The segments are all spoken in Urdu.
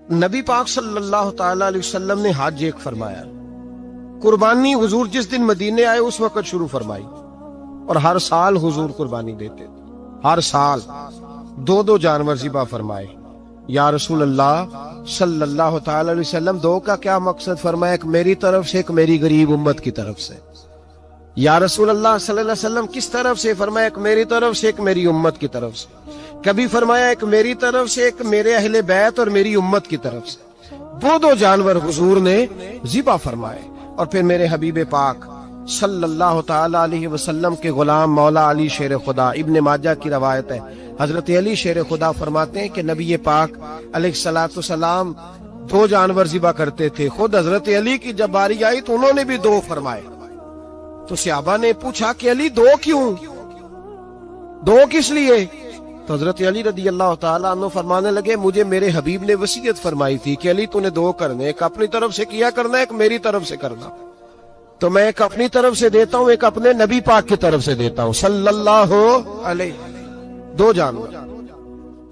نبی پاک صلی اللہ تعالی علیہ وسلم نے حج ایک فرمایا، قربانی حضور جس دن مدینے آئے اس وقت شروع فرمائی، اور ہر سال حضور قربانی دیتے تھے، ہر سال دو جانور ذبح فرمائے۔ یا رسول اللہ صلی اللہ تعالی علیہ وسلم دو کا کیا مقصد فرمایا؟ ایک میری طرف سے، ایک میری غریب امت کی طرف سے۔ یا رسول اللہ صلی اللہ علیہ وسلم کس طرف سے فرمایا؟ ایک میری طرف سے، ایک میری امت کی طرف سے۔ کبھی فرمایا ایک میری طرف سے، ایک میرے اہل بیت اور میری امت کی طرف سے۔ دو جانور حضور نے ذبح فرمائے، اور پھر میرے حبیب پاک صلی اللہ تعالی علیہ وسلم کے غلام مولا علی شیر خدا، ابن ماجہ کی روایت ہے، حضرت علی شیر خدا فرماتے ہیں کہ نبی پاک علیہ الصلوۃ والسلام دو جانور ذبح کرتے تھے۔ خود حضرت علی کی جب باری آئی تو انہوں نے بھی دو فرمائے۔ تو صحابہ نے پوچھا کہ علی دو کیوں؟ دو کس لیے؟ تو حضرت علی رضی اللہ تعالیٰ عنہ فرمانے لگے مجھے میرے حبیب نے وصیت فرمائی تھی کہ علی تو نے دو کرنے، ایک اپنی طرف سے کیا کرنا، ایک میری طرف سے کرنا۔ تو میں ایک اپنی طرف سے دیتا ہوں، ایک اپنے نبی پاک کی طرف سے دیتا ہوں صلی اللہ علیہ۔ دو جانور۔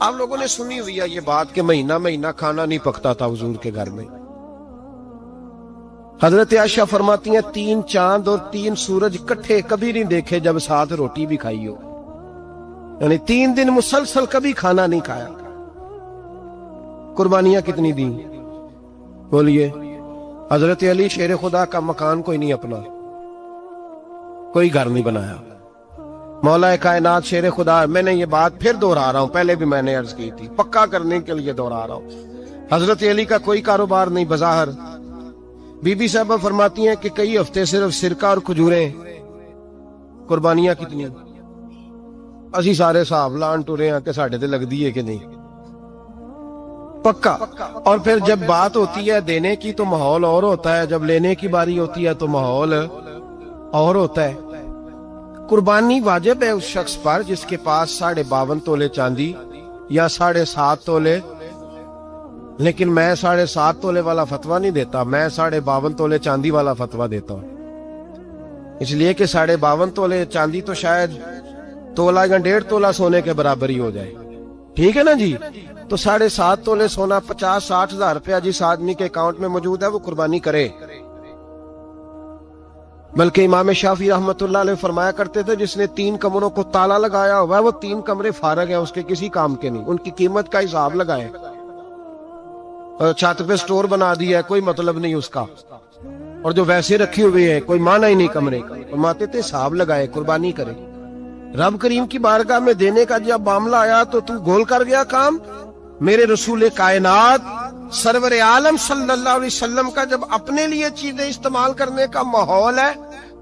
آپ لوگوں نے سنی ہوئی ہے یہ بات کہ مہینہ کھانا نہیں پکتا تھا حضور کے گھر میں۔ حضرت عائشہ فرماتی ہیں 3 چاند اور 3 سورج کٹھے کبھی نہیں دیکھے جب ساتھ روٹی بھی کھائی ہو، یعنی 3 دن مسلسل کبھی کھانا نہیں کھایا۔ قربانیاں کتنی دیں؟ بولیے۔ حضرت علی شیر خدا کا مکان کوئی نہیں اپنا، کوئی گھر نہیں بنایا۔ مولا کائنات شیر خدا، میں نے یہ بات پھر دہرا رہا ہوں، پہلے بھی میں نے عرض کی تھی، پکا کرنے کے لیے دہرا رہا ہوں۔ حضرت علی کا کوئی کاروبار نہیں بظاہر۔ بی بی صاحبہ فرماتی ہیں کہ کئی ہفتے صرف سرکہ اور کھجوریں۔ قربانیاں کتنی؟ اسی سارے صاحب لان ٹورے ہیں کہ ساڑھے تے لگ دیئے کہ نہیں، پکا۔ اور پھر جب بات ہوتی ہے دینے کی تو ماحول اور ہوتا ہے، جب لینے کی باری ہوتی ہے تو ماحول اور ہوتا ہے۔ قربانی واجب ہے اس شخص پر جس کے پاس 52.5 تولے چاندی یا 7.5 تولے، لیکن میں 7.5 تولے والا فتویٰ نہیں دیتا، میں 52.5 تولے چاندی والا فتویٰ دیتا ہوں، اس لیے کہ 52.5 تولے چاندی تو شاید تولہ یا 1.5 تولہ سونے کے برابر ہی ہو جائے، ٹھیک ہے نا جی؟ تو 7.5 تولے سونا 50-60 ہزار روپیہ جس آدمی کے اکاؤنٹ میں موجود ہے وہ قربانی کرے۔ بلکہ امام شافعی رحمۃ اللہ علیہ فرمایا کرتے تھے جس نے 3 کمروں کو تالا لگایا ہوا ہے وہ 3 کمرے فارغ ہیں، اس کے کسی کام کے نہیں، ان کی قیمت کا حساب لگائے۔ چھت پہ سٹور بنا دیا ہے، کوئی مطلب نہیں اس کا، اور جو ویسے رکھی ہوئے ہیں کوئی معنی ہی نہیں کمرے کا، فرماتے تھے حساب لگائے، قربانی کرے۔ رب کریم کی بارگاہ میں دینے کا جب معاملہ آیا تو تو گول کر گیا کام۔ میرے رسول کائنات سرور عالم صلی اللہ علیہ وسلم کا جب اپنے لیے چیزیں استعمال کرنے کا ماحول ہے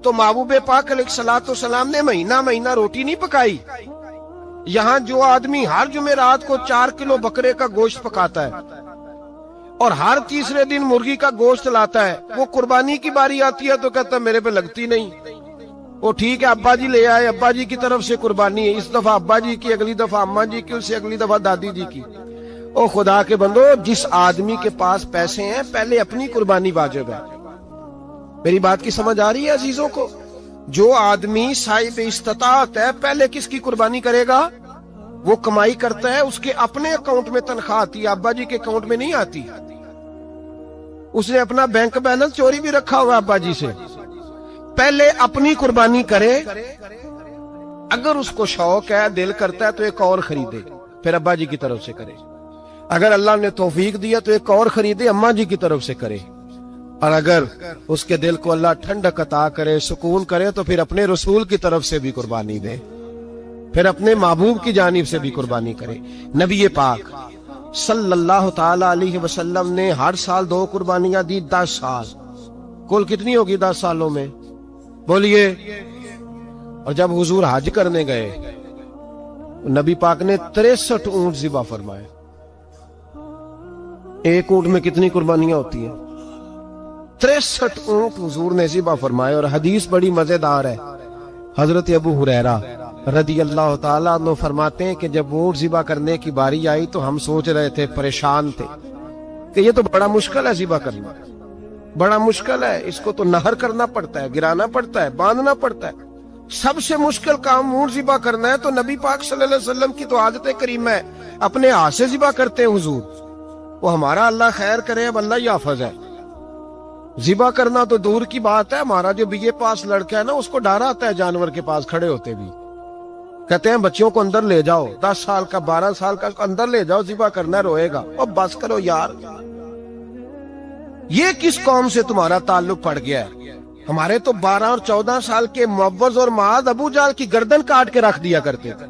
تو محبوب پاک علیہ الصلوۃ والسلام نے مہینہ روٹی نہیں پکائی۔ یہاں جو آدمی ہر جمعرات کو 4 کلو بکرے کا گوشت پکاتا ہے اور ہر تیسرے دن مرغی کا گوشت لاتا ہے، وہ قربانی کی باری آتی ہے تو کہتا ہے میرے پہ لگتی نہیں۔ وہ ٹھیک ہے ابا جی لے آئے، ابا جی کی طرف سے قربانی ہے، اس دفعہ ابا جی کی، اگلی دفعہ اماں جی کی، اس سے اگلی دفعہ دادی جی کی۔ او خدا کے بندو، جس آدمی کے پاس پیسے ہیں پہلے اپنی قربانی واجب ہے۔ میری بات کی سمجھ آ رہی ہے عزیزوں کو؟ جو آدمی صاحب استطاعت ہے پہلے کس کی قربانی کرے گا؟ وہ کمائی کرتا ہے، اس کے اپنے اکاؤنٹ میں تنخواہ آتی ہے، ابا جی کے اکاؤنٹ میں نہیں آتی۔ اس نے اپنا بینک بیلنس چوری بھی رکھا ہوا ابا جی سے۔ پہلے اپنی قربانی کرے، اگر اس کو شوق ہے، دل کرتا ہے تو ایک اور خریدے، پھر ابا جی کی طرف سے کرے۔ اگر اللہ نے توفیق دیا تو ایک اور خریدے، اماں جی کی طرف سے کرے، اور اگر اس کے دل کو اللہ ٹھنڈک عطا کرے، سکون کرے تو پھر اپنے رسول کی طرف سے بھی قربانی دے، پھر اپنے محبوب کی جانب سے بھی قربانی کرے۔ نبی پاک صلی اللہ تعالی علیہ وسلم نے ہر سال 2 قربانیاں دی، 10 سال۔ کل کتنی ہوگی 10 سالوں میں؟ بولیے۔ اور جب حضور حج کرنے گئے نبی پاک نے 63 اونٹ ذبح فرمائے۔ ایک اونٹ میں کتنی قربانیاں ہوتی ہیں؟ 63 اونٹ حضور نے ذبح فرمائے۔ اور حدیث بڑی مزیدار ہے، حضرت ابو ہریرہ رضی اللہ تعالیٰ عنہ فرماتے ہیں کہ جب اونٹ ذبح کرنے کی باری آئی تو ہم سوچ رہے تھے، پریشان تھے کہ یہ تو بڑا مشکل ہے ذبح کرنا، بڑا مشکل ہے، اس کو تو نہر کرنا پڑتا ہے، گرانا پڑتا ہے، باندھنا پڑتا ہے، سب سے مشکل کام اونٹ ذبح کرنا ہے۔ تو نبی پاک صلی اللہ علیہ وسلم کی تو عادت کریم ہے، اپنے ہاتھ سے ذبح کرتے ہیں حضور۔ وہ ہمارا اللہ خیر کرے، اب اللہ ہی حافظ ہے. ذبح کرنا تو دور کی بات ہے، ہمارا جو BA پاس لڑکا ہے نا، اس کو ڈر آتا ہے جانور کے پاس کھڑے ہوتے بھی. کہتے ہیں بچوں کو اندر لے جاؤ، 10 سال کا 12 سال کا اندر لے جاؤ، ذبح کرنا روئے گا. اور بس کرو یار، یہ کس قوم سے تمہارا تعلق پڑ گیا ہے؟ ہمارے تو 12 اور 14 سال کے معوذ اور معاذ ابو جہل کی گردن کاٹ کے رکھ دیا کرتے تھے،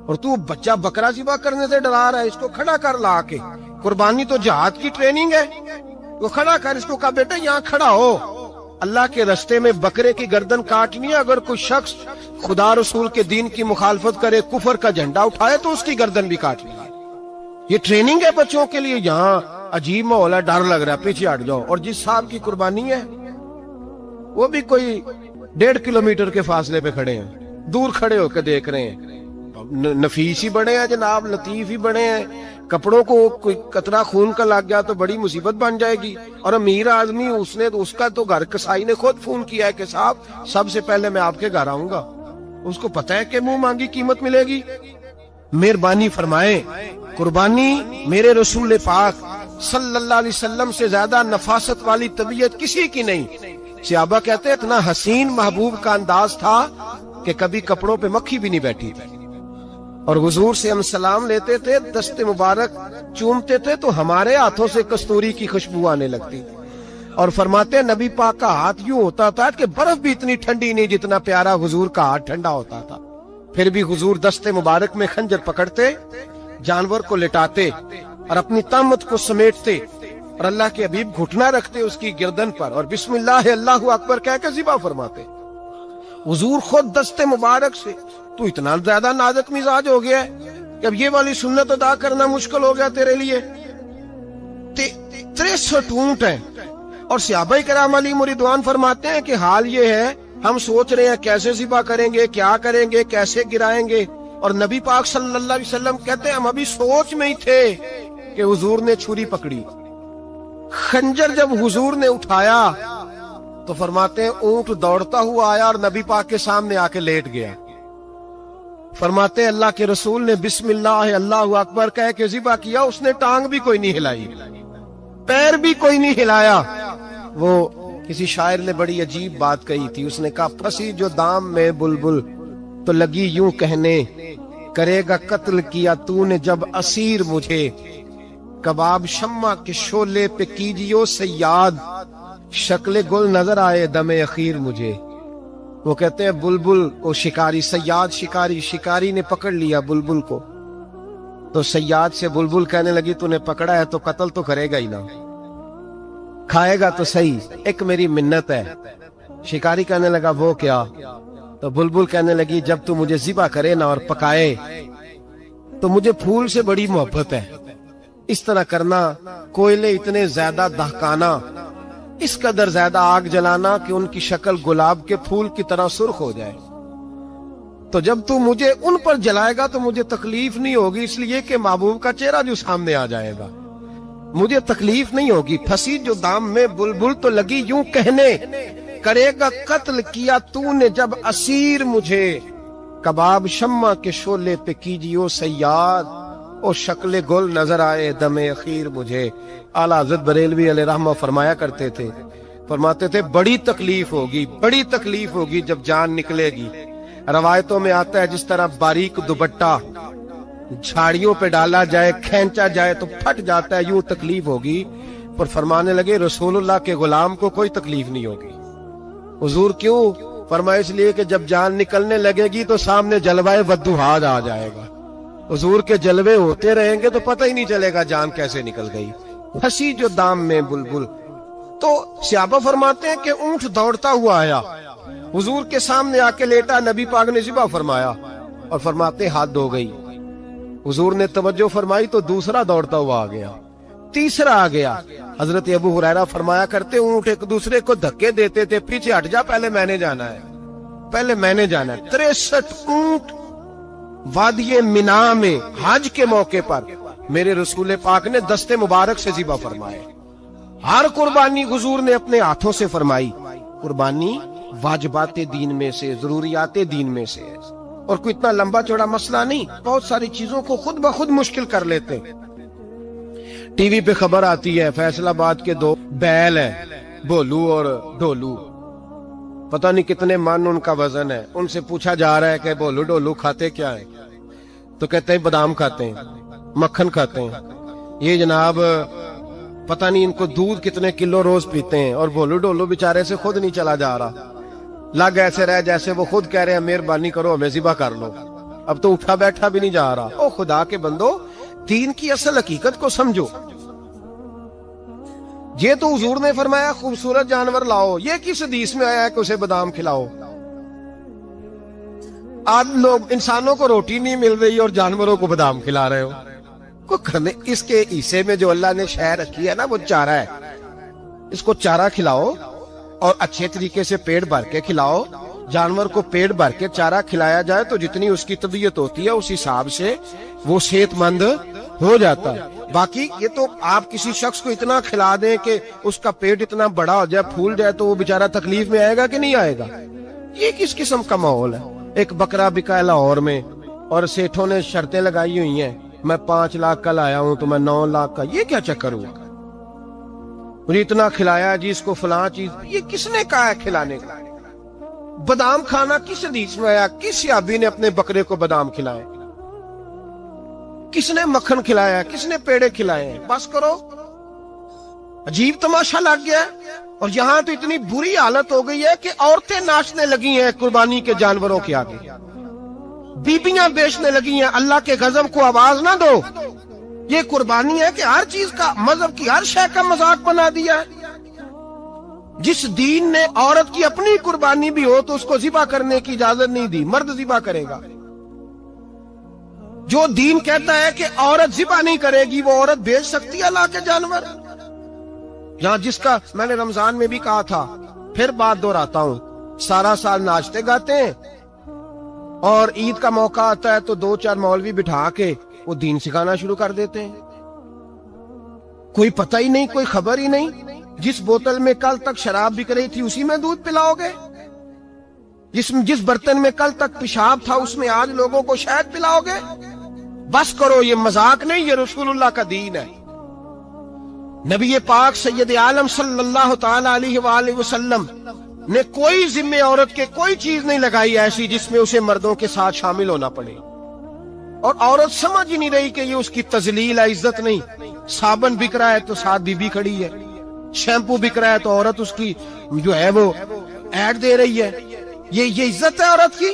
اور تو بچہ بکرا ذبح کرنے سے ڈرا رہا ہے. اس کو کھڑا کر لا کے. قربانی تو جہاد کی ٹریننگ ہے. وہ کھڑا کر، اس کو کہا بیٹا یہاں کھڑا ہو، اللہ کے رستے میں بکرے کی گردن کاٹنی ہے. اگر کوئی شخص خدا رسول کے دین کی مخالفت کرے، کفر کا جھنڈا اٹھائے، تو اس کی گردن بھی کاٹنی ہے. یہ ٹریننگ ہے بچوں کے لیے. یہاں عجیب ماحول ہے، ڈر لگ رہا ہے، پیچھے ہٹ جاؤ. اور جس صاحب کی قربانی ہے وہ بھی کوئی 1.5 کلومیٹر کے فاصلے پہ کھڑے ہیں، دور کھڑے ہو کے دیکھ رہے ہیں. نفیس ہی بڑے ہیں جناب، لطیف ہی بڑے ہیں. کپڑوں کو کوئی قطرہ خون کا لگ گیا تو بڑی مصیبت بن جائے گی. اور امیر آدمی اس کا تو گھر کسائی نے خود فون کیا ہے کہ صاحب سب سے پہلے میں آپ کے گھر آؤں گا. اس کو پتہ ہے کہ منہ مانگی قیمت ملے گی. مہربانی فرمائیں، قربانی میرے رسول پاک صلی اللہ علیہ وسلم سے زیادہ نفاست والی طبیعت کسی کی نہیں. صحابہ کہتے ہیں اتنا حسین محبوب کا انداز تھا کہ کبھی کپڑوں پہ مکھی بھی نہیں بیٹھی. اور حضور سے ہم سلام لیتے تھے، دست مبارک چومتے تھے تو ہمارے ہاتھوں سے کستوری کی خوشبو آنے لگتی. اور فرماتے ہیں نبی پاک کا ہاتھ یوں ہوتا تھا کہ برف بھی اتنی ٹھنڈی نہیں جتنا پیارا حضور کا ہاتھ ٹھنڈا ہوتا تھا. پھر بھی حضور دست مبارک میں خنجر پکڑتے، جانور کو لٹاتے اور اپنی طامت کو سمیٹتے، اور اللہ کے حبیب گھٹنا رکھتے اس کی گردن پر، اور بسم اللہ اللہ اکبر کہہ کے ذبح فرماتے. حضور خود دست مبارک سے. تو اتنا زیادہ نازک مزاج ہو گیا ہے کہ اب یہ والی سنت ادا کرنا مشکل ہو گیا تیرے لیے. 63 اونٹ ہیں. اور صحابہ کرام علیہم رضوان فرماتے ہیں کہ حال یہ ہے، ہم سوچ رہے ہیں کیسے ذبح کریں گے، کیا کریں گے، کیسے گرائیں گے. اور نبی پاک صلی اللہ علیہ وسلم کہتے ہیں ہم ابھی سوچ میں ہی تھے کہ حضور نے چھری پکڑی. خنجر جب حضور نے اٹھایا تو فرماتے ہیں اونٹ دوڑتا ہوا آیا اور نبی پاک کے سامنے آ کے لیٹ گیا. فرماتے ہیں اللہ کے رسول نے بسم اللہ اللہ اکبر کہہ کے ذبح کیا. اس نے ٹانگ بھی کوئی نہیں ہلائی، پیر بھی کوئی نہیں ہلایا. وہ کسی شاعر نے بڑی عجیب بات کہی تھی. اس نے کہا پھنسی جو دام میں بلبل تو لگی یوں کہنے، کرے گا قتل کیا تو نے جب اسیر مجھے، کباب شمع کے شولے پہ کیجیو سیاد، شکل گل نظر آئے دم اخیر مجھے. وہ کہتے ہیں بلبل کو شکاری، سیاد شکاری نے پکڑ لیا بلبل کو، تو سیاد سے بلبل کہنے لگی تو نے پکڑا ہے تو قتل تو کرے گا ہی نا، کھائے گا تو صحیح، ایک میری منت ہے. شکاری کہنے لگا وہ کیا؟ تو بلبل کہنے لگی جب تو مجھے ذبح کرے نا اور پکائے تو مجھے پھول سے بڑی محبت ہے. اس طرح کرنا، کوئلے اتنے زیادہ دہکانا، اس قدر زیادہ آگ جلانا کہ ان کی شکل گلاب کے پھول کی طرح سرخ ہو جائے. تو جب تو مجھے ان پر جلائے گا تو مجھے تکلیف نہیں ہوگی، اس لیے کہ محبوب کا چہرہ جو سامنے آ جائے گا مجھے تکلیف نہیں ہوگی. پھنسی جو دام میں بلبل تو لگی یوں کہنے، کرے گا قتل کیا تو نے جب اسیر مجھے، کباب شمع کے شولے پہ کیجیو سیاد، او شکل گل نظر آئے دم اخیر مجھے. اعلیٰ حضرت بریلوی علیہ رحمہ فرمایا کرتے تھے، فرماتے تھے بڑی تکلیف ہوگی جب جان نکلے گی. روایتوں میں آتا ہے جس طرح باریک دوپٹہ جھاڑیوں پہ ڈالا جائے، کھینچا جائے تو پھٹ جاتا ہے، یوں تکلیف ہوگی. پر فرمانے لگے رسول اللہ کے غلام کو کوئی تکلیف نہیں ہوگی. حضور کیوں؟ فرمایا اس لیے کہ جب جان نکلنے لگے گی تو سامنے جلوہ ودوحاد آ جائے گا. حضور کے جلوے ہوتے رہیں گے تو پتہ ہی نہیں چلے گا جان کیسے نکل گئی. پھنسی جو دام میں بلبل. تو صحابہ فرماتے ہیں کہ اونٹ دوڑتا ہوا آیا، حضور کے سامنے آ کے لیٹا، نبی پاک نے ذبح فرمایا اور فرماتے ہاتھ دھو گئی. حضور نے توجہ فرمائی تو دوسرا دوڑتا ہوا آ گیا، تیسرا آ گیا. حضرت ابو ہریرہ فرمایا کرتے اونٹ ایک دوسرے کو دھکے دیتے تھے، پیچھے ہٹ جا، پہلے میں نے جانا ہے. 63 اونٹ وادی منا میں حج کے موقع پر میرے رسول پاک نے دست مبارک سے ذبح فرمائے. ہر قربانی حضور نے اپنے ہاتھوں سے فرمائی. قربانی واجبات دین میں سے، ضروریات دین میں سے ہے، اور کوئی اتنا لمبا چوڑا مسئلہ نہیں. بہت ساری چیزوں کو خود بخود مشکل کر لیتے. ٹی وی پہ خبر آتی ہے فیصل آباد کے 2 بیل ہیں، بھولو اور ڈھولو، پتہ نہیں کتنے من ان کا وزن ہے. ان سے پوچھا جا رہا ہے کہ بھولو ڈھولو کھاتے کیا ہیں؟ تو کہتے ہیں بادام کھاتے ہیں، مکھن کھاتے ہیں. یہ جناب پتہ نہیں ان کو دودھ کتنے کلو روز پیتے ہیں، اور بھولو ڈھولو بیچارے سے خود نہیں چلا جا رہا، لگ ایسے رہ جیسے وہ خود کہہ رہے ہیں مہربانی کرو ہمیں ذبح کر لو، اب تو اٹھا بیٹھا بھی نہیں جا رہا. او خدا کے بندو، دین کی اصل حقیقت کو سمجھو. یہ تو حضور نے فرمایا خوبصورت جانور لاؤ، یہ کس حدیث میں آیا ہے کہ اسے بادام کھلاؤ؟ آج لوگ انسانوں کو روٹی نہیں مل رہی اور جانوروں کو بادام کھلا رہے ہو. اس کے حصے میں جو اللہ نے شے رکھی ہے نا وہ چارہ ہے، اس کو چارہ کھلاؤ اور اچھے طریقے سے پیٹ بھر کے کھلاؤ. جانور کو پیٹ بھر کے چارہ کھلایا جائے تو جتنی اس کی طبیعت ہوتی ہے اس حساب سے وہ صحت مند ہو جاتا ہے. باقی یہ تو آپ کسی شخص کو اتنا کھلا دیں کہ اس کا پیٹ اتنا بڑا ہو جائے، پھول جائے، تو وہ بیچارہ تکلیف میں آئے گا کہ نہیں آئے گا؟ یہ کس قسم کا ماحول ہے؟ ایک بکرا بکا ہے لاہور میں اور سیٹھوں نے شرطیں لگائی ہوئی ہیں، میں 5 لاکھ کا لایا ہوں تو میں 9 لاکھ کا. یہ کیا چکر ہوا؟ مجھے اتنا کھلایا جی اس کو فلاں چیز. یہ کس نے کہا ہے کھلانے کا؟ بادام کھانا کس حدیث میں آیا؟ کس صحابی نے اپنے بکرے کو بادام کھلائے؟ کس نے مکھن کھلایا؟ کس نے پیڑے کھلائے ہیں؟ بس کرو، عجیب تماشا لگ گیا. اور یہاں تو اتنی بری حالت ہو گئی ہے کہ عورتیں ناچنے لگی ہیں قربانی کے جانوروں کے آگے، بیبیاں بیچنے لگی ہیں. اللہ کے غضب کو آواز نہ دو. یہ قربانی ہے کہ ہر چیز کا، مذہب کی ہر شے کا مذاق بنا دیا ہے. جس دین نے عورت کی اپنی قربانی بھی ہو تو اس کو ذبح کرنے کی اجازت نہیں دی، مرد ذبح کرے گا. جو دین کہتا ہے کہ عورت ذبح نہیں کرے گی، وہ عورت بیچ سکتی ہے اللہ کے جانور؟ یہاں جس کا میں نے رمضان میں بھی کہا تھا، پھر بات دہراتا ہوں، سارا سال ناچتے گاتے ہیں اور عید کا موقع آتا ہے تو 2-4 مولوی بٹھا کے وہ دین سکھانا شروع کر دیتے ہیں. کوئی پتہ ہی نہیں، کوئی خبر ہی نہیں. جس بوتل میں کل تک شراب بک رہی تھی اسی میں دودھ پلاؤ گے؟ جس برتن میں کل تک پیشاب تھا اس میں آج لوگوں کو شہد پلاؤ گے؟ بس کرو، یہ مذاق نہیں، یہ رسول اللہ کا دین ہے. نبی پاک سید عالم صلی اللہ تعالی علیہ وآلہ وسلم نے کوئی ذمہ عورت کے کوئی چیز نہیں لگائی ایسی جس میں اسے مردوں کے ساتھ شامل ہونا پڑے. اور عورت سمجھ ہی نہیں رہی کہ یہ اس کی تذلیل ہے، عزت نہیں. صابن بک رہا ہے تو ساتھ بی بی کھڑی ہے، شیمپو بک رہا ہے تو عورت اس کی جو ہے وہ ایڈ دے رہی ہے. یہ عزت ہے عورت کی؟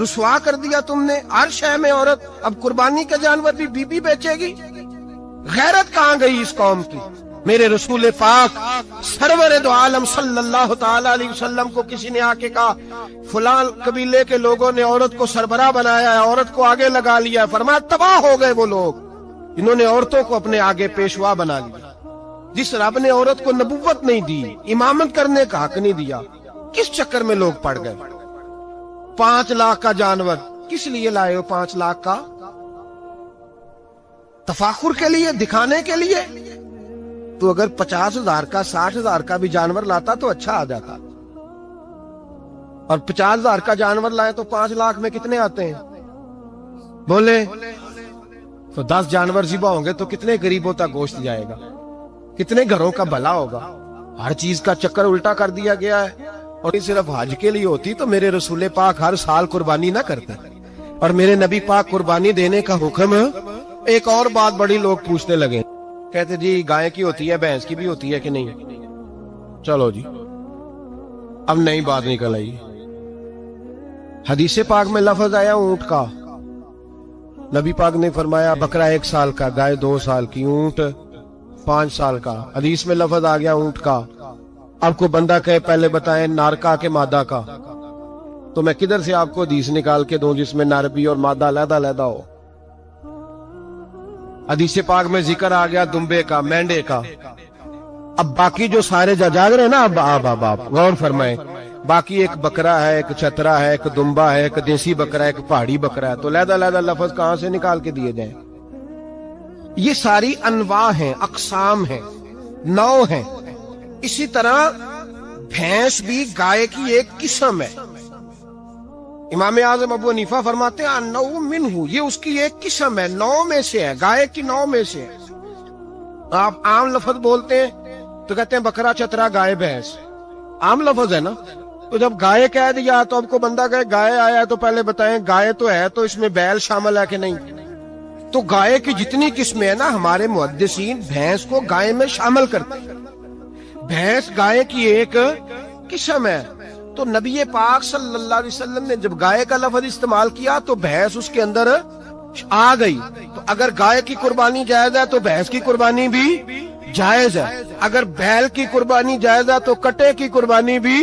رسوا کر دیا تم نے ہر شے میں عورت. اب قربانی کا جانور بھی بی بی بیچے گی؟ غیرت کہاں گئی اس قوم کی؟ میرے رسول پاک سرور دو عالم صلی اللہ تعالی علیہ وسلم کو کسی نے آ کے کہا فلاں قبیلے کے لوگوں نے عورت کو سربراہ بنایا ہے، عورت کو آگے لگا لیا ہے. فرمایا تباہ ہو گئے وہ لوگ انہوں نے عورتوں کو اپنے آگے پیشوا بنا لیا. جس رب نے عورت کو نبوت نہیں دی، امامت کرنے کا حق نہیں دیا، کس چکر میں لوگ پڑ گئے؟ 5 لاکھ کا جانور کس لیے لائے ہو؟ 5 لاکھ کا تفاخر کے لیے، دکھانے کے لیے؟ تو اگر 50,000 کا 60,000 کا بھی جانور لاتا تو اچھا آ جاتا. اور 50,000 کا جانور لائے تو 5 لاکھ میں کتنے آتے ہیں؟ بولے تو 10 جانور ذبح ہوں گے تو کتنے غریبوں تک گوشت جائے گا؟ کتنے گھروں کا بھلا ہوگا؟ ہر چیز کا چکر الٹا کر دیا گیا ہے. اور یہ صرف حج کے لیے ہوتی تو میرے رسول پاک ہر سال قربانی نہ کرتے. اور میرے نبی پاک قربانی دینے کا حکم. ایک اور بات بڑی لوگ پوچھنے لگے، کہتے جی گائے کی ہوتی ہے، بھینس کی بھی ہوتی ہے کہ نہیں؟ چلو جی اب نئی بات نکل آئی. حدیث پاک میں لفظ آیا اونٹ کا. نبی پاک نے فرمایا بکرا 1 سال کا، گائے 2 سال کی، اونٹ 5 سال کا. حدیث میں لفظ آ گیا اونٹ کا. آپ کو بندہ کہے پہلے بتائیں نارکا کے مادہ کا، تو میں کدھر سے آپ کو حدیث نکال کے دوں جس میں نر بھی اور مادہ علیحدہ علیحدہ ہو؟ حدیث پاک میں ذکر آ گیا دمبے کا، مینڈے کا. اب باقی جو سارے جاگ رہے ہیں نا، اب غور فرمائیں، باقی ایک بکرا ہے، ایک چترا ہے، ایک دمبا ہے، ایک دیسی بکرا ہے، ایک پہاڑی بکرا ہے، تو علیحدہ علیحدہ لفظ کہاں سے نکال کے دیے جائیں؟ یہ ساری انواع ہیں، اقسام ہیں، نوع ہیں. اسی طرح بھینس بھی گائے کی ایک قسم ہے. امام اعظم ابو حنیفہ فرماتے ہیں النوع منہ، یہ اس کی ایک قسم ہے، نوع میں سے ہے، گائے کی نوع میں سے ہے. آپ عام لفظ بولتے ہیں تو کہتے ہیں بکرا چترا گائے بھینس، عام لفظ ہے نا. تو جب گائے کہہ دیا تو اب کو بندہ کہے گائے آیا تو پہلے بتائیں گائے تو ہے تو اس میں بیل شامل ہے کہ نہیں. تو گائے کی جتنی قسمیں ہیں نا ہمارے محدثین بھینس کو گائے میں شامل کرتے ہیں. بھینس گائے کی ایک قسم ہے. تو نبی پاک صلی اللہ علیہ وسلم نے جب گائے کا لفظ استعمال کیا تو بھینس اس کے اندر آ گئی. تو اگر گائے کی قربانی جائز ہے تو بھینس کی قربانی بھی جائز ہے. اگر بیل کی قربانی جائز ہے تو کٹے کی قربانی بھی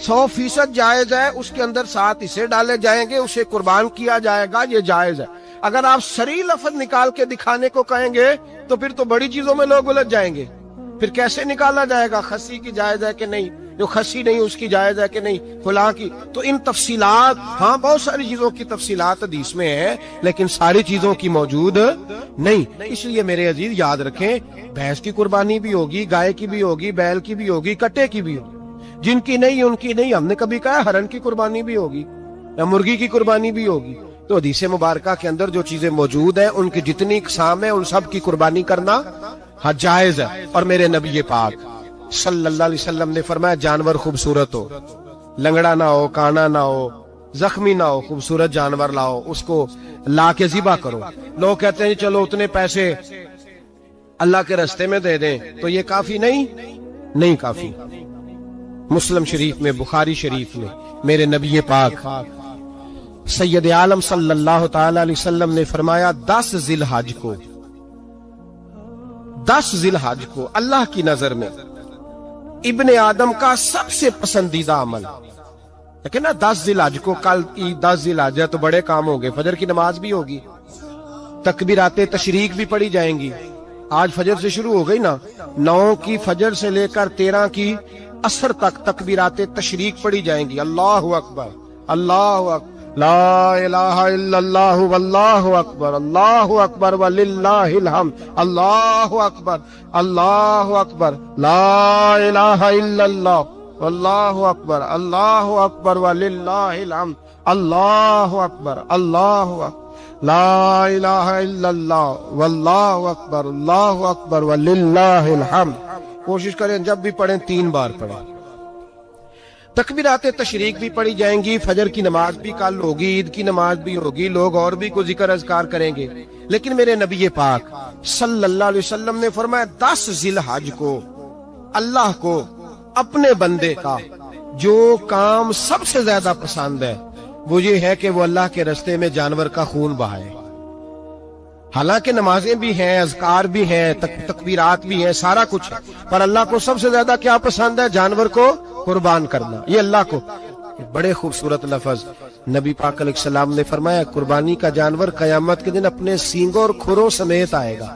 100% جائز ہے. اس کے اندر 7 حصے ڈالے جائیں گے، اسے قربان کیا جائے گا، یہ جائز ہے. اگر آپ صریح لفظ نکال کے دکھانے کو کہیں گے تو پھر تو بڑی چیزوں میں لوگ الجھ جائیں گے. پھر کیسے نکالا جائے گا خسی کی جائز ہے کہ نہیں، جو خسی نہیں اس کی جائز ہے کہ نہیں، فلاں کی. تو ان تفصیلات، ہاں بہت ساری چیزوں کی تفصیلات حدیث میں ہیں لیکن ساری چیزوں کی موجود نہیں. اس لیے میرے عزیز یاد رکھیں، بھینس کی قربانی بھی ہوگی، گائے کی بھی ہوگی، بیل کی بھی ہوگی، کٹے کی بھی ہوگی. جن کی نہیں ان کی نہیں. ہم نے کبھی کہا ہرن کی قربانی بھی ہوگی یا مرغی کی قربانی بھی ہوگی. تو حدیث مبارکہ کے اندر جو چیزیں موجود ہیں ان کی جتنی اقسام ہیں ان سب کی قربانی کرنا ہاں جائز ہے. اور میرے نبی پاک صلی اللہ علیہ وسلم نے فرمایا جانور خوبصورت ہو، لنگڑا نہ ہو، کانا نہ ہو، زخمی نہ ہو، خوبصورت جانور لاؤ، اس کو لا کے ذبح کرو. لوگ کہتے ہیں چلو اتنے پیسے اللہ کے راستے میں دے دیں تو یہ کافی نہیں کافی. مسلم شریف میں، بخاری شریف میں میرے نبی پاک سید عالم صلی اللہ تعالی علیہ وسلم نے فرمایا 10 ذی الحج کو اللہ کی نظر میں ابن آدم کا سب سے پسندیدہ عمل. لیکن نا 10 ذی الحج کو، کل کی 10 ذی الحج ہے تو بڑے کام ہوں گے. فجر کی نماز بھی ہوگی، تکبیرات تشریق بھی پڑھی جائیں گی. آج فجر سے شروع ہو گئی نا، 9 کی فجر سے لے کر 13 کی عصر تک تکبیرات تشریق پڑھی جائیں گی. اللہ اکبر، اللہ اکبر، لا الہ الا اللہ واللہ اکبر، اللہ اکبر وللہ الحمد، اللہ اکبر، اللہ اکبر، لا الہ الا اللہ واللہ اکبر، اللہ اکبر وللہ الحمد، اللہ اکبر، اللہ اکبر، لا الہ الا اللہ واللہ اکبر، اللہ اکبر وللہ الحمد. کوشش کریں جب بھی پڑھیں 3 بار پڑھیں. تکبیرات تشریق بھی پڑھی جائیں گی. فجر کی نماز بھی کل ہوگی، عید کی نماز بھی ہوگی، لوگ اور بھی کوئی ذکر اذکار کریں گے. لیکن میرے نبی پاک صلی اللہ علیہ وسلم نے فرمایا 10 ذی الحج کو اللہ کو اپنے بندے کا جو کام سب سے زیادہ پسند ہے وہ یہ ہے کہ وہ اللہ کے راستے میں جانور کا خون بہائے. حالانکہ نمازیں بھی ہیں، اذکار بھی ہیں، تکبیرات بھی ہیں، سارا کچھ ہے، پر اللہ کو سب سے زیادہ کیا پسند ہے؟ جانور کو قربان کرنا. یہ اللہ کو بڑے خوبصورت لفظ نبی پاک علیہ السلام نے فرمایا قربانی کا جانور قیامت کے دن اپنے سینگوں اور کھروں سمیت آئے گا،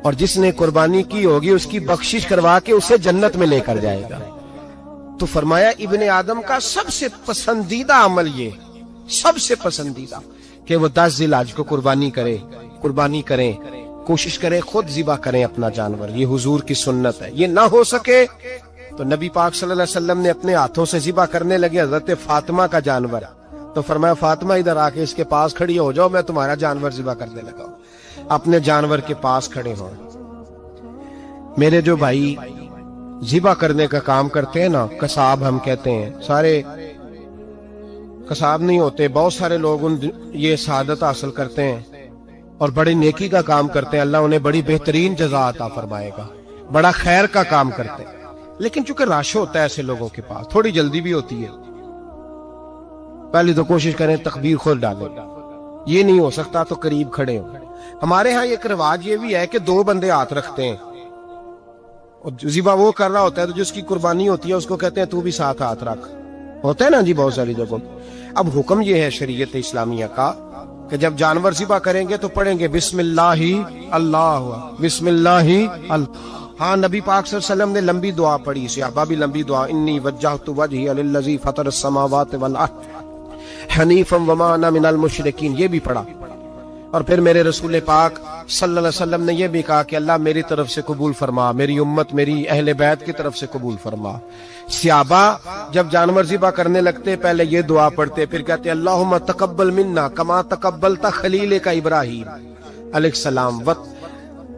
اور جس نے قربانی کی ہوگی اس کی بخشش کروا کے اسے جنت میں لے کر جائے گا. تو فرمایا ابن آدم کا سب سے پسندیدہ عمل یہ، سب سے پسندیدہ، کہ وہ 10 ذی الحج کو قربانی کریں، کوشش کریں خود ذبح کریں اپنا جانور. یہ حضور کی سنت ہے. یہ نہ ہو سکے تو نبی پاک صلی اللہ علیہ وسلم نے اپنے ہاتھوں سے ذبح کرنے لگے حضرت فاطمہ کا جانور. تو فرمایا فاطمہ ادھر آ کے اس کے پاس کھڑی ہو جاؤ، میں تمہارا جانور ذبح کرنے لگا ہوں. اپنے جانور کے پاس کھڑے ہوں. میرے جو بھائی ذبح کرنے کا کام کرتے ہیں نا، قصاب ہم کہتے ہیں، سارے قصاب نہیں ہوتے، بہت سارے لوگ یہ سعادت حاصل کرتے ہیں اور بڑی نیکی کا کام کرتے ہیں. اللہ انہیں بڑی بہترین جزا عطا فرمائے گا، بڑا خیر کا کام کرتے ہیں. لیکن چونکہ رش ہوتا ہے ایسے لوگوں کے پاس، تھوڑی جلدی بھی ہوتی ہے. پہلی تو کوشش کریں تکبیر خود ڈالیں، یہ نہیں ہو سکتا تو قریب کھڑے ہوں. ہمارے ہاں ایک رواج یہ بھی ہے کہ 2 بندے ہاتھ رکھتے ہیں، اور ذبح وہ کر رہا ہوتا ہے تو جس کی قربانی ہوتی ہے اس کو کہتے ہیں تو بھی ساتھ ہاتھ رکھ. ہوتا ہے نا جی بہت ساری جگہوں. اب حکم یہ ہے شریعت اسلامیہ کا کہ جب جانور ذبح کریں گے تو پڑھیں گے بسم اللہ اللہ، بسم اللہ اللہ. ہاں نبی پاک صلی اللہ علیہ وسلم نے لمبی دعا پڑھی، صحابہ بھی لمبی دعا، انی وجہت وجہی للذی فطر السماوات والارض حنیفا وما انا من المشرکین، یہ بھی پڑھا. اور پھر میرے رسول پاک صلی اللہ علیہ وسلم نے یہ بھی کہا کہ اللہ میری طرف سے قبول فرما، میری امت، میری اہل بیت کی طرف سے قبول فرما. صحابہ جب جانور ذبح کرنے لگتے پہلے یہ دعا پڑھتے، پھر کہتے اللہم تقبل منا کما تقبلت خلیلک ابراہیم علیہ السلام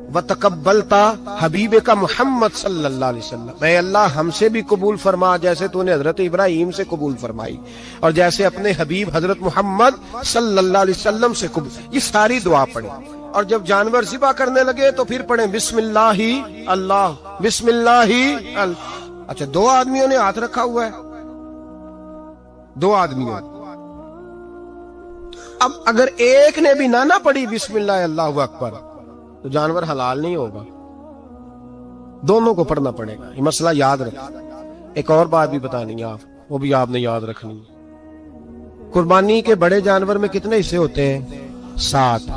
وَتَقَبَّلْتَ حبیب کا محمد صلی اللہ علیہ وسلم، اے اللہ ہم سے بھی قبول فرما جیسے تو نے حضرت ابراہیم سے قبول فرمائی، اور جیسے اپنے حبیب حضرت محمد صلی اللہ علیہ وسلم سے قبول۔ یہ ساری دعا پڑھیں، اور جب جانور ذبح کرنے لگے تو پھر پڑھیں بسم اللہ اللہ، بسم اللہ اللہ۔ اچھا، دو آدمیوں نے ہاتھ رکھا ہوا ہے، دو آدمیوں، اب اگر ایک نے بھی نہ پڑھی بسم اللہ اللہ اکبر تو جانور حلال نہیں ہوگا، دونوں کو پڑھنا پڑے گا۔ یہ مسئلہ یاد رکھیں۔ ایک اور بات بھی بتانی ہے آپ، وہ بھی آپ نے یاد رکھنی ہے۔ قربانی کے بڑے جانور میں کتنے حصے ہوتے ہیں؟ 7۔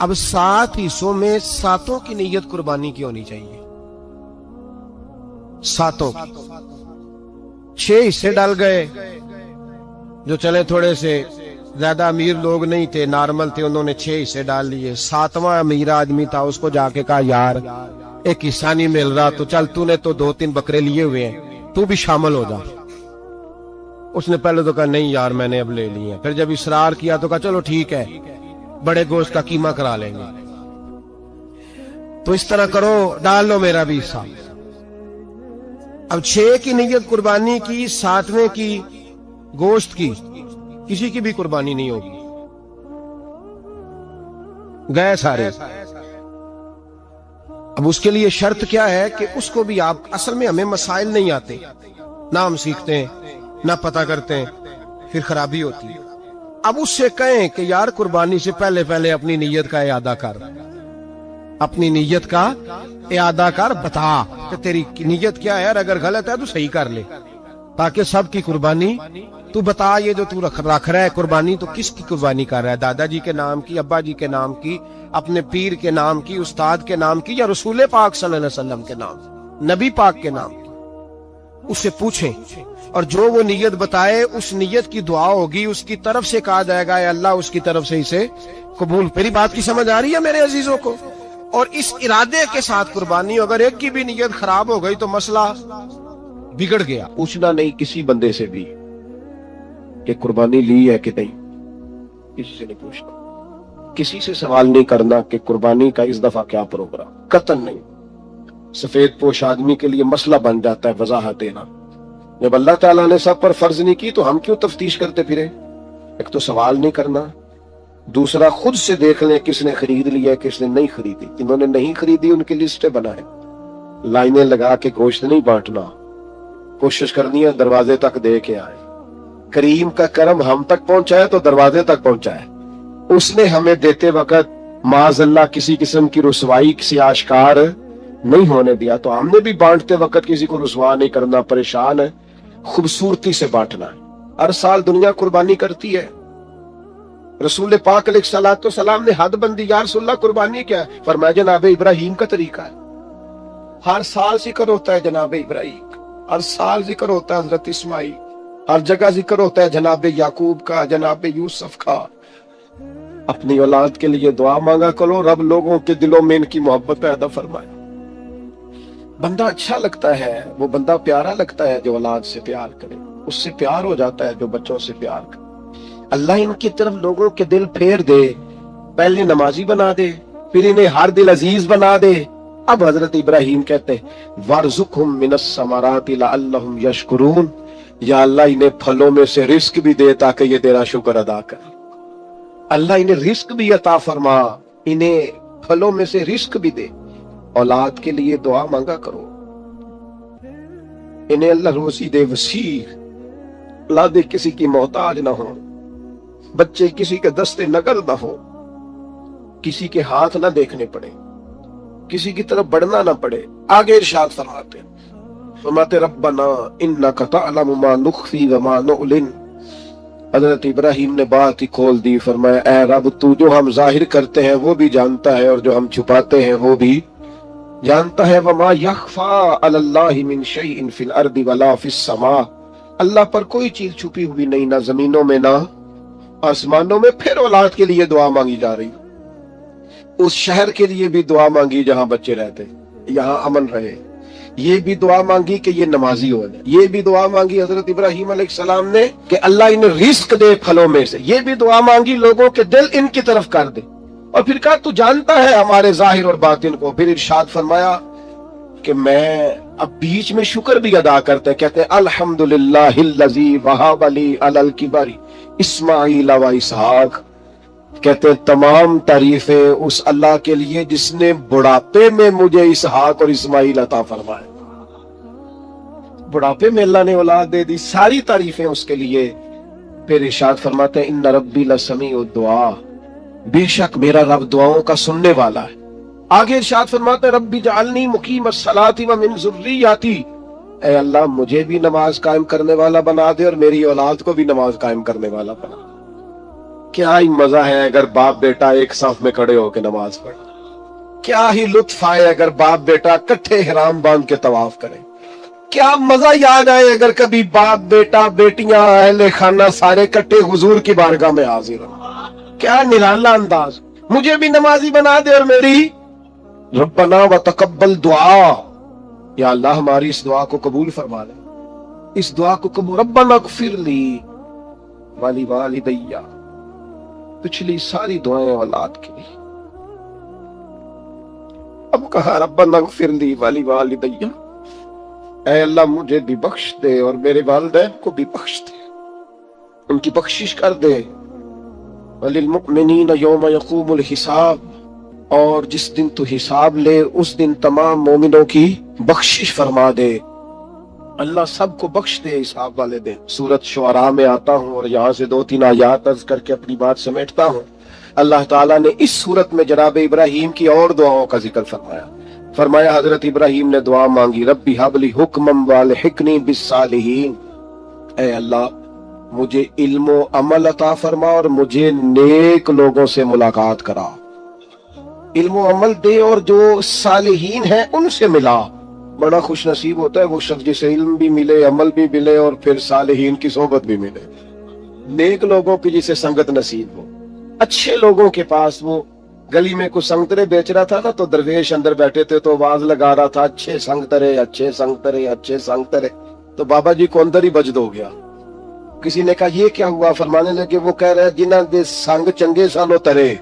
اب 7 حصوں میں 7 کی نیت قربانی کی ہونی چاہیے، 7 6 حصے ڈال گئے، جو چلے تھوڑے سے زیادہ امیر لوگ نہیں تھے، نارمل تھے، انہوں نے 6 حصے ڈال لیے۔ 7واں امیر آدمی تھا، اس کو جا کے کہا یار ایک حصہ نہیں مل رہا، تو چل تو نے تو 2-3 بکرے لیے ہوئے ہیں، تو بھی شامل ہو جا۔ اس نے پہلے تو کہا نہیں یار میں نے اب لے لی ہیں، پھر جب اصرار کیا تو کہا چلو ٹھیک ہے بڑے گوشت کا قیمہ کرا لیں گے۔ تو اس طرح کرو، ڈال لو میرا بھی حصہ۔ اب 6 کی نیت قربانی کی، 7ویں کی گوشت کی، کسی کی بھی قربانی نہیں ہوگی، گئے سارے۔ اب اس کے لیے شرط کیا ہے کہ اس کو بھی آپ، اصل میں ہمیں مسائل نہیں آتے، نہ ہم سیکھتے ہیں نہ پتہ کرتے ہیں، پھر خرابی ہوتی ہے۔ اب اس سے کہیں کہ یار قربانی سے پہلے اپنی نیت کا اعادہ کر، اپنی نیت کا اعادہ کر، بتا کہ تیری نیت کیا ہے، اور اگر غلط ہے تو صحیح کر لے، تاکہ سب کی قربانی تو بتا۔ یہ جو تو رکھ رہا ہے قربانی، تو کس کی قربانی کر رہا ہے؟ دادا جی کے نام کی، ابا جی کے نام کی، اپنے پیر کے نام کی، استاد کے نام کی، یا رسول پاک صلی اللہ علیہ وسلم کے نام کی، نبی پاک کے نام کی؟ اس سے پوچھیں، اور جو وہ نیت بتائے اس نیت کی دعا ہوگی، اس کی طرف سے کہا جائے گا اے اللہ اس کی طرف سے اسے قبول۔ میری بات کی سمجھ آ رہی ہے میرے عزیزوں کو؟ اور اس ارادے کے ساتھ قربانی، اگر ایک کی بھی نیت خراب ہو گئی تو مسئلہ بگڑ گیا۔ پوچھنا نہیں کسی بندے سے بھی کہ قربانی لی ہے کہ نہیں، کسی سے نہیں پوچھنا، کسی سے سوال نہیں کرنا کہ قربانی کا اس دفعہ کیا پروگرام، قطعاً نہیں۔ سفید پوش آدمی کے لیے مسئلہ بن جاتا ہے وضاحت دینا۔ جب اللہ تعالیٰ نے سب پر فرض نہیں کی تو ہم کیوں تفتیش کرتے پھرے؟ ایک تو سوال نہیں کرنا، دوسرا خود سے دیکھ لیں کس نے خرید لیا ہے کس نے نہیں خریدی۔ جنہوں نے نہیں خریدی ان کی لسٹیں بنائیں، لائنیں لگا کے گوشت نہیں بانٹنا، کوشش کرنی ہے دروازے تک دے کے آئے۔ کریم کا کرم ہم تک پہنچائے تو دروازے تک پہنچائے۔ اس نے ہمیں دیتے وقت معاذ اللہ کسی قسم کی رسوائی کسی آشکار نہیں ہونے دیا، تو ہم نے بھی بانٹتے وقت کسی کو رسوا نہیں کرنا، پریشان ہے، خوبصورتی سے بانٹنا ہے۔ ہر سال دنیا قربانی کرتی ہے، رسول پاک علیہ الصلوۃ والسلام نے حد بندی، یا رسول اللہ قربانی کیا ہے؟ فرمایا جناب ابراہیم کا طریقہ ہے۔ ہر سال ذکر ہوتا ہے جناب ابراہیم کا، ہر سال ذکر ہوتا ہے حضرت اسماعیل، ہر جگہ ذکر ہوتا ہے جناب یعقوب کا، جناب یوسف کا۔ اپنی اولاد کے لیے دعا مانگا کرو، رب لوگوں کے دلوں میں ان کی محبت پیدا فرمائے۔ بندہ اچھا لگتا ہے، وہ بندہ پیارا لگتا ہے جو اولاد سے پیار کرے، اس سے پیار ہو جاتا ہے جو بچوں سے پیار کرے۔ اللہ ان کی طرف لوگوں کے دل پھیر دے، پہلے نمازی بنا دے، پھر انہیں ہر دل عزیز بنا دے۔ اب حضرت ابراہیم کہتے ہیں وَارْزُقْهُم مِّنَ الثَّمَرَاتِ لَعَلَّهُمْ يَشْكُرُونَ، یا اللہ انہیں پھلوں میں سے رزق بھی دے تاکہ یہ تیرا شکر ادا کریں۔ اللہ انہیں رزق بھی عطا فرما، انہیں پھلوں میں سے رزق بھی دے۔ اولاد کے لیے دعا مانگا کرو، انہیں اللہ روزی دے وسیع، اولادیں کسی کی محتاج نہ ہو، بچے کسی کے دستے نقل نہ ہو، کسی کے ہاتھ نہ دیکھنے پڑے، کسی کی طرف بڑھنا نہ پڑے۔ آگے ارشاد فرماتے ربنا انک تعلم ما نخفی وما نعلن۔ حضرت ابراہیم نے بات ہی کھول دی، فرمایا اے رب تو جو ہم ظاہر کرتے ہیں وہ بھی جانتا ہے، اور جو ہم چھپاتے ہیں وہ بھی جانتا ہے۔ وما یخفی علی اللہ من شیء فی الارض ولا فی السماء، اللہ پر کوئی چیز چھپی ہوئی نہیں، نہ زمینوں میں نہ آسمانوں میں۔ پھر اولاد کے لیے دعا مانگی جا رہی، اس شہر کے لیے بھی دعا مانگی جہاں بچے رہتے، یہاں امن رہے، یہ بھی دعا مانگی کہ یہ نمازی ہو جائے، یہ بھی دعا مانگی حضرت ابراہیم علیہ السلام نے کہ اللہ انہیں رزق دے پھلوں میں سے، یہ بھی دعا مانگی لوگوں کے دل ان کی طرف کر دے۔ اور پھر کہا تو جانتا ہے ہمارے ظاہر اور باطن کو. پھر ارشاد فرمایا کہ میں اب بیچ میں شکر بھی ادا کرتے ہیں, کہتے ہیں الحمدللہ الذی وہب لی علی الکبر اسماعیل و اسحاق. کہتے ہیں تمام تعریفیں اس اللہ کے لیے جس نے بڑھاپے میں مجھے اسحاق اور اسماعیل عطا فرمائے. بڑھاپے میں اللہ نے اولاد دے دی, ساری تعریفیں اس کے لیے. پھر ارشاد فرماتے ہیں ان ربی لسمیع الدعاء, بے شک میرا رب دعاؤں کا سننے والا ہے. آگے ارشاد فرماتے ہیں ربی جعلنی مقیم الصلاۃ ومن ذریتی, اے اللہ مجھے بھی نماز قائم کرنے والا بنا دے اور میری اولاد کو بھی نماز قائم کرنے والا بنا دے. کیا ہی مزہ ہے اگر باپ بیٹا ایک صف میں کھڑے ہو کے نماز پڑھیں. کیا ہی لطف آئے اگر باپ بیٹا کٹھے احرام باندھ کے طواف کریں. کیا مزہ یاد آئے اگر کبھی باپ بیٹا بیٹیاں اہل خانہ سارے کٹھے حضور کی بارگاہ میں حاضر ہوں. کیا نرالا انداز. مجھے بھی نمازی بنا دے اور میری ربنا وتقبل دعا, یا اللہ ہماری اس دعا کو قبول فرما لے. اس دعا کو قبول. ربنا اغفر لی ولوالدی, پچھلی ساری دعائیں اولاد کے لیے. اب کہا ربنا اغفر لی ولوالدی, اے اللہ مجھے بھی بخش دے اور میرے والدین کو بھی بخش دے, ان کی بخشش کر دے. وللمؤمنین یوم یقوم الحساب, اور جس دن تو حساب لے اس دن تمام مومنوں کی بخشش فرما دے. اللہ سب کو بخش دے حساب والے دن. سورۃ شعراء میں آتا ہوں اور یہاں سے 2-3 آیات عرض کر کے اپنی بات سمیٹتا ہوں. اللہ تعالیٰ نے اس صورت میں جناب ابراہیم کی اور دعاؤں کا ذکر فرمایا. فرمایا حضرت ابراہیم نے دعا مانگی ربی حب لی حکما والحقنی بالصالحین, اے اللہ مجھے علم و عمل عطا فرما اور مجھے نیک لوگوں سے ملاقات کرا. علم و عمل دے اور جو صالحین ہیں ان سے ملا. بڑا خوش نصیب ہوتا ہے وہ شخص جسے علم بھی ملے, عمل بھی ملے اور پھر صالحین کی صحبت بھی ملے. نیک لوگوں کی جسے سنگت نصیب ہو. اچھے لوگوں کے پاس, وہ گلی میں کچھ سنگترے بیچ رہا تھا نا, تو درویش اندر بیٹھے تھے تو آواز لگا رہا تھا اچھے سنگترے اچھے سنگترے اچھے سنگترے. تو بابا جی کو اندر ہی بجد ہو گیا. کسی نے کہا یہ کیا ہوا؟ فرمانے لگے وہ کہہ رہے جنہاں دے سنگ چنگے سانو ترے,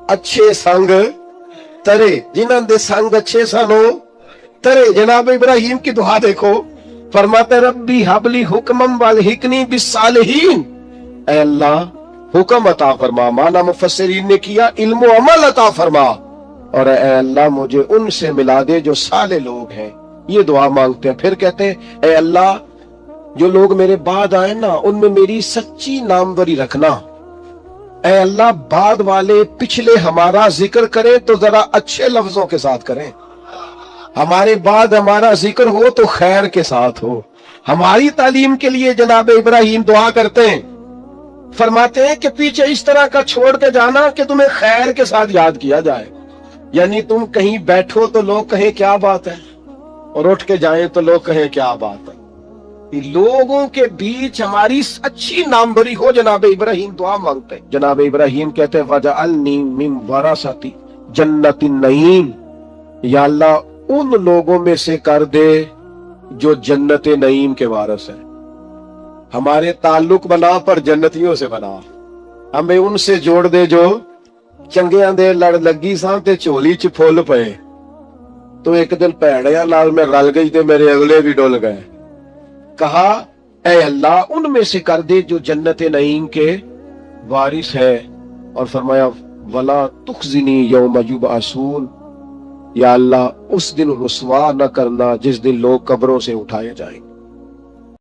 اچھے سنگ ترے, جنہاں دے سنگ اچھے سانو ترے. جناب ابراہیم کی دعا دیکھو, فرماتے ربی حب لی حکما والحقنی بالصالحین, اے اللہ حکم عطا فرما. مانا مفسرین نے کیا علم و عمل عطا فرما, اور اے اللہ مجھے ان سے ملا دے جو صالح لوگ ہیں. یہ دعا مانگتے ہیں. پھر کہتے ہیں اے اللہ جو لوگ میرے بعد آئے نا ان میں میری سچی ناموری رکھنا. اے اللہ بعد والے پچھلے ہمارا ذکر کریں تو ذرا اچھے لفظوں کے ساتھ کریں. ہمارے بعد ہمارا ذکر ہو تو خیر کے ساتھ ہو. ہماری تعلیم کے لیے جناب ابراہیم دعا کرتے ہیں. فرماتے ہیں کہ پیچھے اس طرح کا چھوڑ کے جانا کہ تمہیں خیر کے ساتھ یاد کیا جائے. یعنی تم کہیں بیٹھو تو لوگ کہیں کیا بات ہے, اور اٹھ کے جائیں تو لوگ کہیں کیا بات ہے. لوگوں کے بیچ ہماری اچھی ناموری ہو. جناب ابراہیم دعا مانگتے ہیں. جناب ابراہیم کہتے ہیں وَجَعَلْنِي مِنْ وَرَثَةِ جَنَّةِ النَّعِيمِ, یا اللہ ان لوگوں میں سے کر دے جو جنت نعیم کے وارث ہیں. ہمارے تعلق بنا پر جنتیوں سے بنا, ہمیں ان سے جوڑ دے جو چنگیاں دے لڑ لگی سان تے چولی چ پھول پئے, تو ایک دن پیڑیاں نال میں رل گئی تے میرے اگلے بھی ڈول گئے. کہا اے اللہ ان میں سے کر دے جو جنت نعیم کے وارث ہے. اور فرمایا ولا تخزنی یوم یبعثون, یا اللہ اس دن رسوا نہ کرنا جس دن لوگ قبروں سے اٹھائے جائیں.